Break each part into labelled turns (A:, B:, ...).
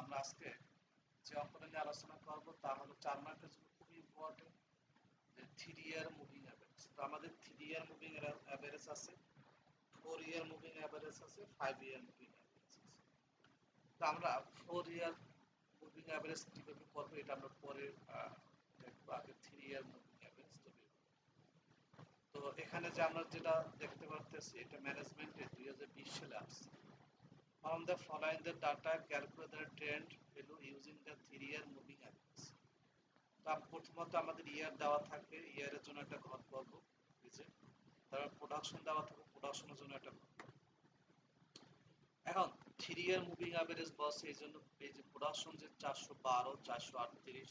A: আমরা আজকে যে অঙ্কটা নিয়ে আলোচনা করব তা হলো 4 মার্কের জন্য খুবই ইম্পর্টেন্ট, যে 3 ইয়ার মুভিং অ্যাভারেজ। তো আমাদের 3 ইয়ার মুভিং অ্যাভারেজ আছে, 4 ইয়ার মুভিং অ্যাভারেজ আছে, 5 ইয়ার মুভিং অ্যাভারেজ আছে। তো আমরা 4 ইয়ার মুভিং অ্যাভারেজ কিভাবে করবো এটা আমরা পরে দেখবো। আগে 3 ইয়ার মুভিং অ্যাভারেজ তো বের করবো। তো এখানে যে আমরা যেটা দেখতে পারতেছি এটা ম্যানেজমেন্টে 2020 সালে আসছে। From the following the data, calculate the trend value using the 3-year moving average. তো প্রথমত আমাদের ইয়ার দেওয়া থাকবে, ইয়ারের জন্য একটা ঘর করবো, তারপর প্রোডাকশন দেওয়া থাকবে, প্রোডাকশনের জন্য একটা ঘর। এখন 3 ইয়ার মুভিং অ্যাভারেজ বস, এই জন্য এই যে প্রোডাকশন যে 412, 438,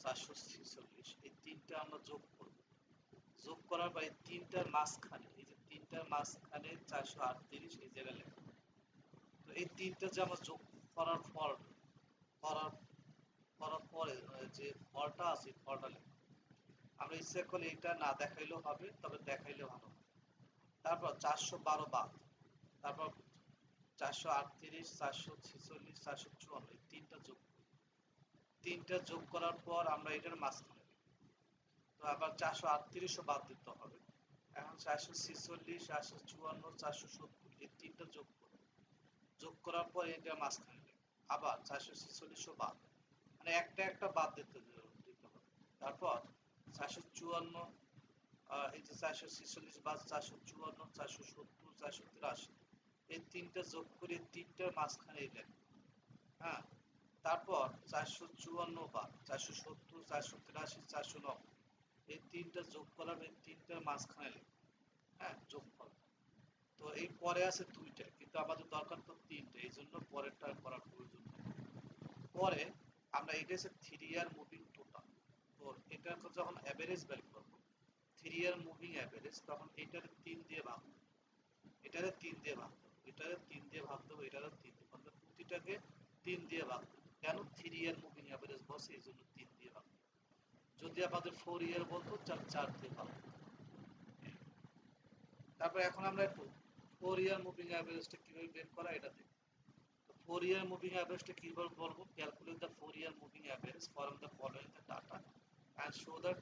A: 446, এই তিনটা আমরা যোগ করব। যোগ করার পর এই তিনটার মাঝখানে, এই যে তিনটার মাঝখানে 438 এই জায়গায় লেখা। তো এই তিনটা যে আমরা যোগ করার ফল করার করার পরে যে ফলটা আছে ফলটা লেখা। আমরা ইচ্ছা করলে এটা না দেখাইলেও হবে, তবে দেখাইলে ভালো। তারপর 412 বাদ, তারপর 438, 446, 454 এই তিনটা যোগ করার পর আমরা এটার মাঝখানে লিখব। তো আবার 438ও বাদ দিতে হবে। এখন 446, 454, 470 এই তিনটা যোগ করার পর এটা মাঝখানে লিখব। আবার 446ও বাদ, মানে একটা বাদ দিতে হবে। তারপর 454, এই যে 446 বাদ 454, 470, 483 এই তিনটা যোগ করে তিনটার মাঝখানে লিখব। হ্যাঁ, তারপর 454 বাদ 470, 483, 490 এই তিনটা যোগ করার এই তিনটার মাঝখানে লিখব। হ্যাঁ, যোগফল। তো এই পরে আছে দুইটা, কিন্তু আমাদের দরকার তো তিনটা, এই জন্য পরেরটা করার প্রয়োজন নেই। পরে আমরা এটা হচ্ছে 3 ইয়ার মুভিং টোটাল। তো এটা যখন অ্যাভারেজ বের করব, 3 ইয়ার মুভিং অ্যাভারেজ, তখন এটারে 3 দিয়ে ভাগ দেব, এটারে 3 দিয়ে ভাগ দেব, এটারে 3 দিয়ে ভাগ দেব, এটারে 3 দিয়ে ভাগ দেব, প্রতিটাকে 3 দিয়ে ভাগ দেব। কেন 3 ইয়ার মুভিং অ্যাভারেজ বসে, এই জন্য 3 দিয়ে ভাগ দেব। যদি আমাদের 4 ইয়ার বলতো 4 দিয়ে ভাগ দেব। তারপর এখন আমরা একটু 4 ইয়ার মুভিং অ্যাভারেজটা কিভাবে বের করা এটা দেখব। 4 year moving average টা কিভাবে বলবো? Calculate the 4 year moving average from the following the data and show the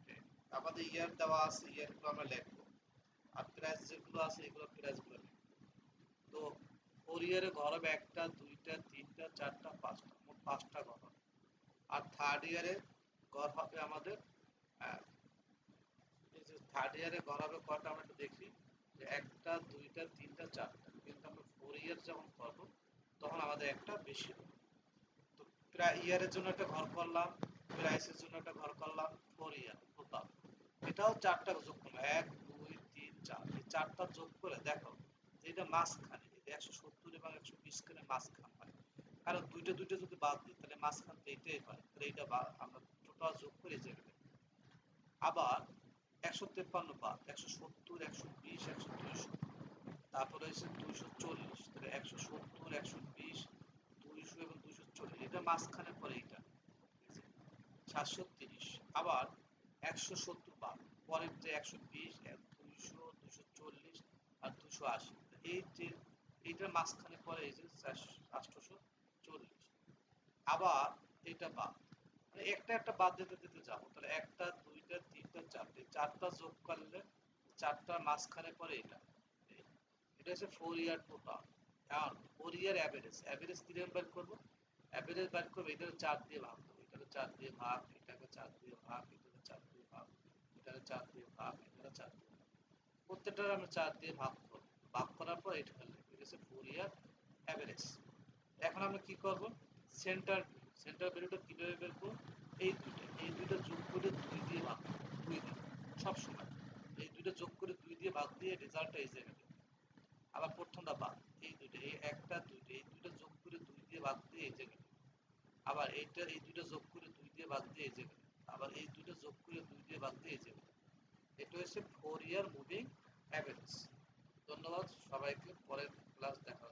A: trend. আমাদের ইয়ার দেওয়া আছে, ইয়ার গুলো আমরা লিখবো, আর প্রাইস যেগুলো আছে এগুলো প্রাইস গুলো লিখবো। তো 4 ইয়ারে ঘর হবে একটা, দুইটা, তিনটা, চারটা, পাঁচটা, মোট 5টা ঘর হবে। আর থার্ড ইয়ারে ঘর হবে আমাদের, এই যে থার্ড ইয়ারে ঘর হবে কয়টা আমরা একটু দেখি, যে একটা, দুইটা, তিনটা, চারটা। কিন্তু আমরা 4 ইয়ার যখন করবো তখন আমাদের একটা বেশি হবে। তো ইয়ারের জন্য একটা ঘর করলাম, প্রাইসের জন্য একটা ঘর করলাম, 4 ইয়ার টোটাল। এটাও 4টা যোগ করলাম, 1, 2, 3, 4, এই 4টা যোগ করে দেখো যে এটা মাঝখানে, এই 170 এবং 120 খানে মাঝখান হয়। কারণ দুইটা দুইটা যদি বাদ দিই তাহলে মাঝখান তো এটাই হয়, তাহলে এটা আমরা টোটাল যোগ করে যাবে। আবার 153 বাদ 170, 120, 120, তারপরে হচ্ছে 240, তাহলে 170, 120, 200 এবং 240 এটা মাঝখানে পড়ে, এটা 730। আবার 170 বাদ পরের যে 120, 200, 240 আর 280, এই যে এইটার মাঝখানে পড়ে এই যে 840। আবার এটা বাদ, মানে একটা একটা বাদ দিতে দিতে যাবো, তাহলে একটা, দুইটা, তিনটা, চারটে, চারটা যোগ করলে চারটার মাঝখানে পড়ে এটা। এটা হচ্ছে 4 ইয়ার টোটাল। আর 4 ইয়ার অ্যাভারেজ, অ্যাভারেজ কিরকম বের করবো? অ্যাভারেজ বের করবো, এটাকে 4 দিয়ে ভাগ দেবো, এটাকে 4 দিয়ে ভাগ, এটাকে 4 দিয়ে ভাগ, এটাকে 4 দিয়ে ভাগ, এটাকে 4 দিয়ে ভাগ, এটাকে 4 দিয়ে ভাগ, প্রত্যেকটার আমরা 4 দিয়ে ভাগ করবো। ভাগ করার পর এটা লিখবো, এটা হচ্ছে 4 ইয়ার অ্যাভারেজ। এখন আমরা কি করব? সেন্টার সেন্টার ভ্যালুটা কিভাবে বের করব? এই দুইটা যোগ করে 2 দিয়ে ভাগ করব, 2 দিয়ে সব সময় এই দুইটা যোগ করে 2 দিয়ে ভাগ দিয়ে রেজাল্টটা এই জায়গায় লিখব। আবার প্রথমটা বাদ, এই দুইটা, এই একটা, দুইটা, এই দুইটা যোগ করে 2 দিয়ে ভাগ দিয়ে এই জায়গায় লিখব। আবার এই দুইটা যোগ করে 2 দিয়ে ভাগ দিয়ে এই জায়গায় লিখব। আবার এই দুইটা যোগ করে 2 দিয়ে ভাগ দিয়ে এই জায়গায় লিখব। এটা হচ্ছে 4 ইয়ার মুভিং অ্যাভারেজ। ধন্যবাদ সবাইকে, পরের ক্লাস দেখা